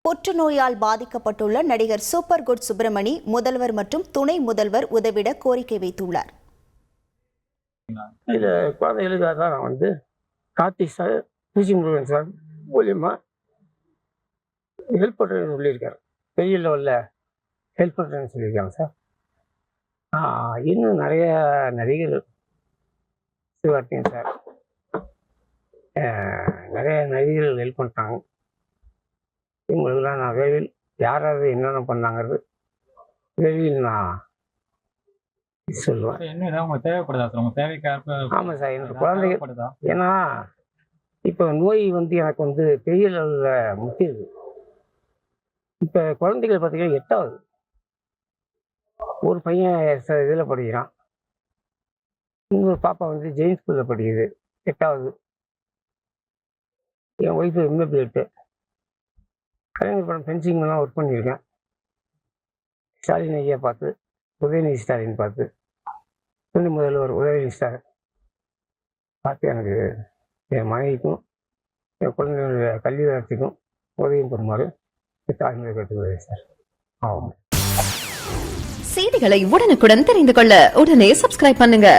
புற்றுநோயால் பாதிக்கப்பட்டுள்ள நடிகர் சூப்பர் குட் சுப்பிரமணி முதல்வர் மற்றும் துணை முதல்வர் உதவிட கோரிக்கை வைத்துள்ளார். குழந்தைகளுக்காக தான் நான் கார்த்திக் சார், பூஜி முருகன் சார் மூலியமாக ஹெல்ப் பண்ணுறேன்னு சொல்லியிருக்காரு. பெரிய லெவலில் ஹெல்ப் பண்ணுறேன்னு சொல்லியிருக்காங்க சார். இன்னும் நிறைய நடிகர்கள் சிவகார்த்திகேயன் சார் நிறைய நடிகர்கள் ஹெல்ப் பண்ணுறாங்க. இவங்களுக்குலாம் நான் விரைவில் யாராவது என்னென்ன பண்ணாங்கிறது விரைவில் நான் சொல்லுவேன். ஆமாம் சார், எனக்கு குழந்தைங்க ஏன்னா இப்போ நோய் எனக்கு பெரிய லெவலில் முக்கியது. இப்போ குழந்தைகள் பார்த்தீங்கன்னா 8வது, ஒரு பையன் இதில் படிக்கிறான், இன்னொரு பாப்பா ஜெயின் ஸ்கூலில் படிக்குது 8வது. என் ஒய்ஃபு MA கலைஞர் படம் ஃபென்சிங்லாம் ஒர்க் பண்ணியிருக்கேன். ஸ்டாலின் ஐயா பார்த்து, உதயநிதி ஸ்டாலின் பார்த்து, துணை முதல்வர் உதயநிதி ஸ்டாலின் பார்த்து எனக்கு என் மனைவிக்கும் என் குழந்தைகளுடைய கல்வி வளர்ச்சிக்கும் உதவியும் பெறுமாறு தாழ்மையை கேட்டுக்கொள்கிறேன் சார். ஆமாம். செய்திகளை உடனுக்குடன் தெரிந்து கொள்ள உடனே சப்ஸ்கிரைப் பண்ணுங்க.